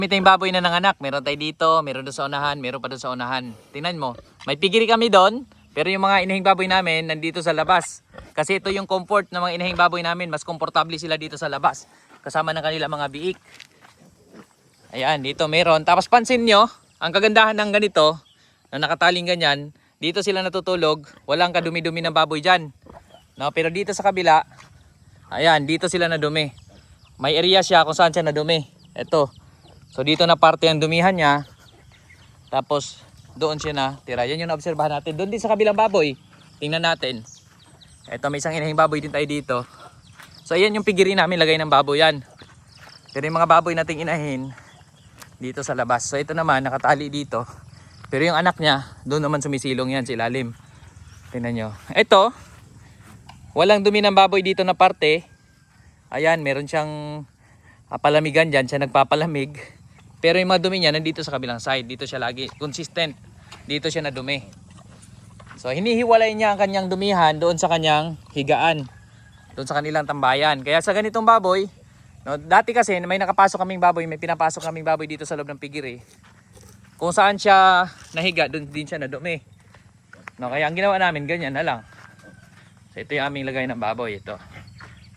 May tayong baboy na nanganak. Meron tayo dito, meron doon sa unahan, meron pa doon sa unahan. Tingnan mo, may pigiri kami doon, pero yung mga inahing baboy namin nandito sa labas. Kasi ito yung comfort ng mga inahing baboy namin, mas komportable sila dito sa labas. Kasama ng kanila mga biik. Ayan, dito meron. Tapos pansin nyo, ang kagandahan ng ganito, na nakataling ganyan, dito sila natutulog, walang kadumi-dumi ng baboy dyan. No, pero dito sa kabila, ayan, dito sila nadumi. May area siya kung saan siya nadumi. Ito. So dito na parte ang dumihan niya. Tapos doon siya na tira. Yan yung naobserbahan natin. Doon din sa kabilang baboy. Tingnan natin. Ito may isang inahing baboy din tayo dito. So ayan yung pigiri namin, lagay ng baboy yan. Pero yung mga baboy nating inahin dito sa labas. So ito naman nakatali dito. Pero yung anak niya doon naman sumisilong yan sa ilalim. Tingnan nyo. Ito walang dumi ng baboy dito na parte. Ayan, meron siyang palamigan dyan. Siya nagpapalamig. Pero yung mga dumi niya nandito sa kabilang side. Dito siya lagi consistent. Dito siya na dumi. So hinihiwalay niya ang kanyang dumihan doon sa kanyang higaan. Doon sa kanilang tambayan. Kaya sa ganitong baboy, no, dati kasi may nakapasok kaming baboy, may pinapasok kaming baboy dito sa loob ng pigiri. Kung saan siya nahiga, doon din siya na dumi. No, kaya ang ginawa namin ganyan na lang. So ito yung aming lagay ng baboy. Ito.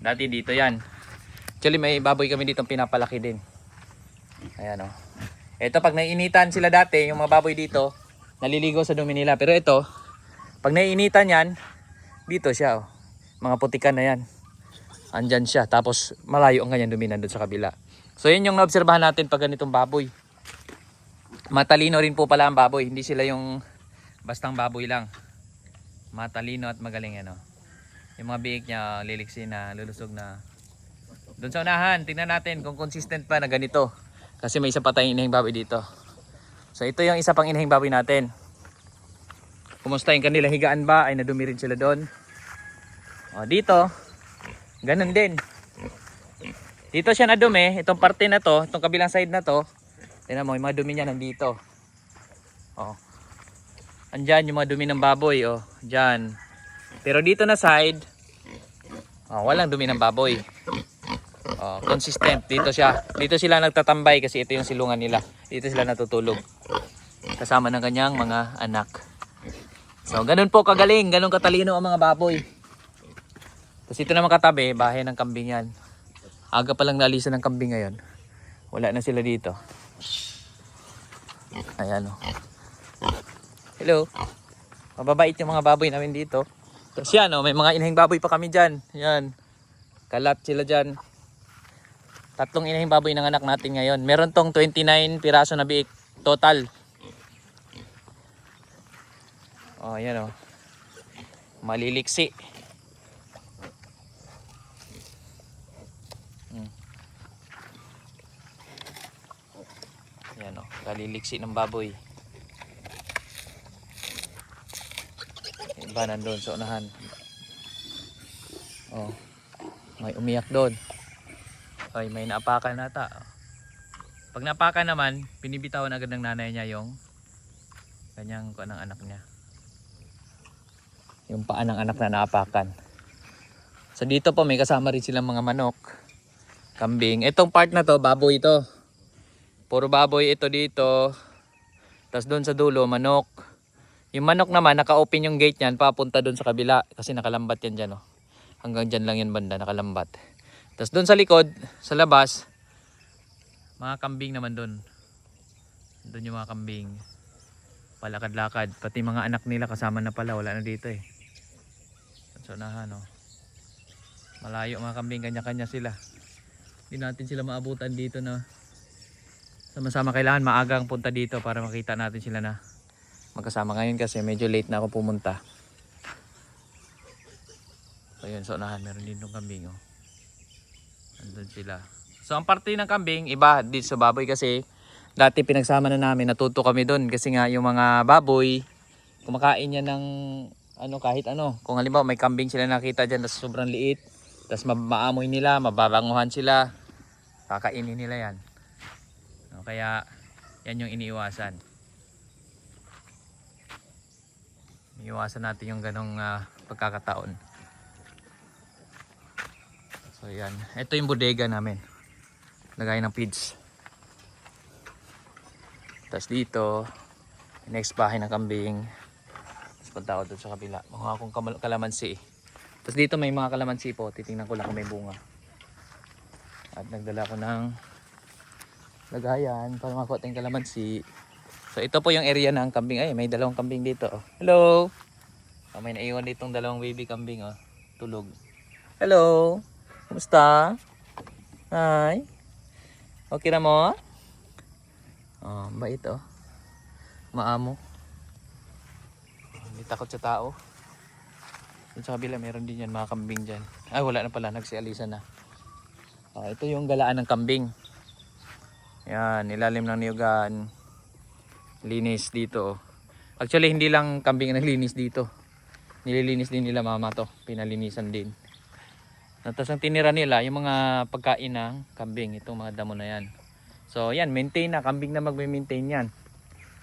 Dati dito yan. Actually may baboy kami dito pinapalaki din. Ayan o. Ito pag naiinitan sila dati, yung mga baboy dito, naliligo sa dumi nila. Pero ito, pag naiinitan yan, dito siya o. Mga putikan na yan. Andyan siya. Tapos malayo ang ganyan dumi nandun sa kabila. So yun yung naobserbahan natin pag ganitong baboy. Matalino rin po pala ang baboy. Hindi sila yung bastang baboy lang. Matalino at magaling ano. Yung mga biik niya liliksi na, lulusog na. Doon sa unahan, tingnan natin kung consistent pa na ganito. Kasi may isa pa tayong inahing baboy dito. So ito yung isa pang inahing baboy natin. Kumusta yung kanila higaan ba? Ay nadumi rin sila doon. O dito, ganun din. Dito siya nadumi, itong parte na to, itong kabilang side na to. Tingnan mo, yung mga dumi niya nandito. O. Andyan yung mga dumi ng baboy. O, dyan. Pero dito na side, walang dumi ng baboy. Consistent. Dito siya. Dito sila nagtatambay kasi ito yung silungan nila. Dito sila natutulog. Kasama ng kanyang mga anak. So, ganun po kagaling. Ganun katalino ang mga baboy. Tapos ito naman katabi, bahay ng kambing yan. Aga palang nalisan ng kambing ngayon. Wala na sila dito. Ayan o. Hello. Mababait yung mga baboy namin dito. Tapos yan o, may mga inahing baboy pa kami dyan. Yan. Kalat sila dyan. 3 inahing baboy ng anak natin ngayon. Meron tong 29 piraso na biik total. Oh, yan oh. Maliliksi. Yan oh, kaliliksi ng baboy. Iba nandun sa unahan. Oh. May umiyak doon. Ay, may naapakan nata. Pag naapakan naman, binibitawan agad ng nanay niya yung kanyang ng anak niya. Yung paa ng anak na naapakan. So dito po may kasama rin silang mga manok, kambing. Itong part na to, baboy ito. Puro baboy ito dito. Tapos doon sa dulo, manok. Yung manok naman, naka-open yung gate niyan, papunta doon sa kabila. Kasi nakalambat yan dyan. Oh. Hanggang dyan lang yan banda, nakalambat. Tapos doon sa likod, sa labas, mga kambing naman doon. Doon yung mga kambing. Palakad-lakad. Pati mga anak nila kasama na pala. Wala na dito eh. So nahan oh. Malayo mga kambing. Kanya-kanya sila. Hindi natin sila maabutan dito na sama-sama. Kailangan maagang punta dito para makita natin sila na magkasama. Ngayon kasi medyo late na ako pumunta. So yun, so nahan. Meron din yung kambing oh. Andun sila. So ang parte ng kambing, iba dito sa baboy kasi dati pinagsama na namin, natuto kami doon kasi nga yung mga baboy kumakain yan ng ano kahit ano. Kung halimbawa may kambing sila nakita dyan na sobrang liit, tapos maamoy nila, mababanguhan sila, kakainin nila yan. No, kaya yan yung iniiwasan. Iniiwasan natin yung ganong pagkakataon. So yan, ito yung bodega namin. Lagay ng feeds. Tapos dito, next bahay ng kambing. Tapos punta ako doon sa kabila. Mga akong kalamansi. Tapos dito may mga kalamansi po. Titingnan ko lang kung may bunga. At nagdala ko ng lagayan para makuha tayong kalamansi. So ito po yung area ng kambing. Ay, may dalawang kambing dito. Oh. Hello! Oh, may naiwan ditong dalawang baby kambing. Oh. Tulog. Hello! Kumusta? Hi! Okay na mo? Oh, bait oh. Maamo. Hindi takot sa tao. Doon sa kabila meron din yan mga kambing dyan. Ay wala na pala, nagsialisa na. Ito yung galaan ng kambing. Yan, ilalim ng niyugan. Linis dito. Actually hindi lang kambing ang naglinis dito. Nililinis din nila mama to. Pinalinisan din. Tapos ang tinira nila yung mga pagkain ng kambing. Itong mga damo na yan. So yan, maintain na. Kambing na magme-maintain yan.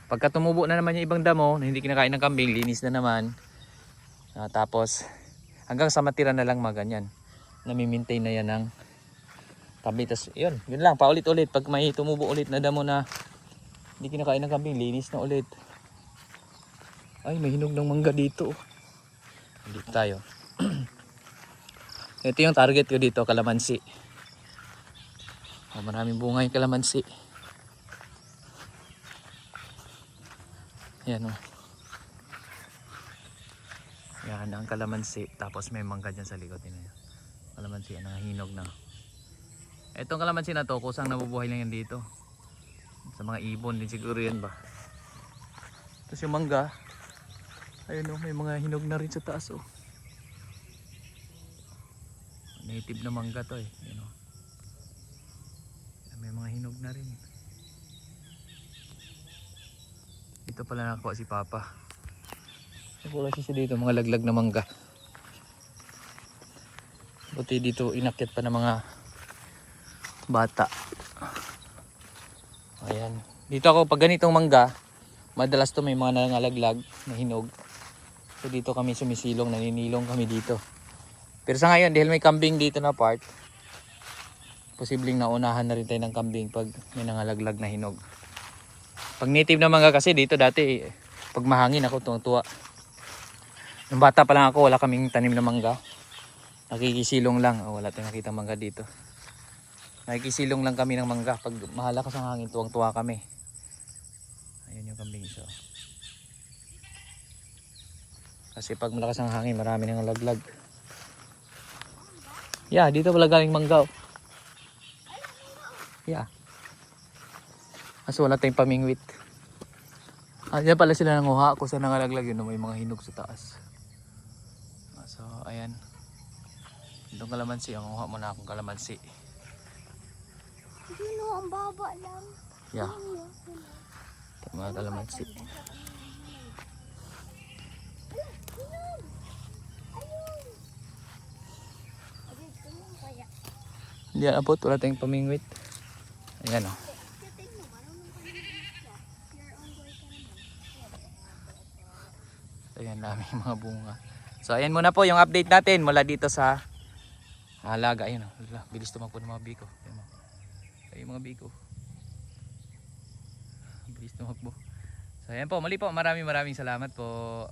Pagka tumubo na naman yung ibang damo na hindi kinakain ng kambing, linis na naman. Tapos hanggang sa matira na lang mga ganyan. Nami-maintain na yan ng kambing. Tapos yun lang, paulit-ulit. Pag may tumubo ulit na damo na hindi kinakain ng kambing, linis na ulit. Ay, may hinog ng mangga dito. Dito tayo. Ito yung target ko dito, kalamansi. Maraming bunga yung kalamansi. Yan o. Yan ang kalamansi. Tapos may mangga dyan sa likod. Kalamansi, hinog na. Itong kalamansi na to, kusang nabubuhay lang yan dito. Sa mga ibon din siguro yan ba. Tapos yung mangga, ayun o, may mga hinog na rin sa taas o. Native na mangga to eh. Ayun o. May mga hinog na rin. Ito pala nakakuha si Papa. Wala siya dito, mga laglag na mangga. Buti dito inakyat pa ng mga bata. Ayan. Dito ako pag ganitong mangga, madalas to may mga nangalaglag na hinog. So dito kami sumisilong, naninilong kami dito. Pero sa ngayon, dahil may kambing dito na part, posibleng naunahan na rin tayo ng kambing pag may nangalaglag na hinog. Pag native na mangga kasi dito dati, pag mahangin ako tuwa. Nung bata pa lang ako, wala kaming tanim na mangga. Nakikisilong lang. Wala tayong nakita mangga dito. Nakikisilong lang kami ng mangga. Pag mahalakas ang hangin, tuwang-tuwa kami. Ayun yung kambing iso. Kasi pag malakas ang hangin, marami nang laglag. Yeah, dito pala galing mangga. Yeah. Kasi wala tayong pamingwit. Diyan pala sila nanguha kung saan nangalaglag yun. May mga hinog sa taas. So, ayan. Itong kalamansi. Ang kuha muna akong kalamansi. Yun o, ang baba lang. Yeah. Ito mga kalamansi. Hindi yan abot. Wala tayong pamingwit. Ayan o. Ayan namin yung mga bunga. So ayan muna po yung update natin mula dito sa Halaga. Ayan o. Bilis tumakbo ng mga biko. Ayan mga biko. Bilis tumakbo. So ayan po. Muli po. Maraming salamat po.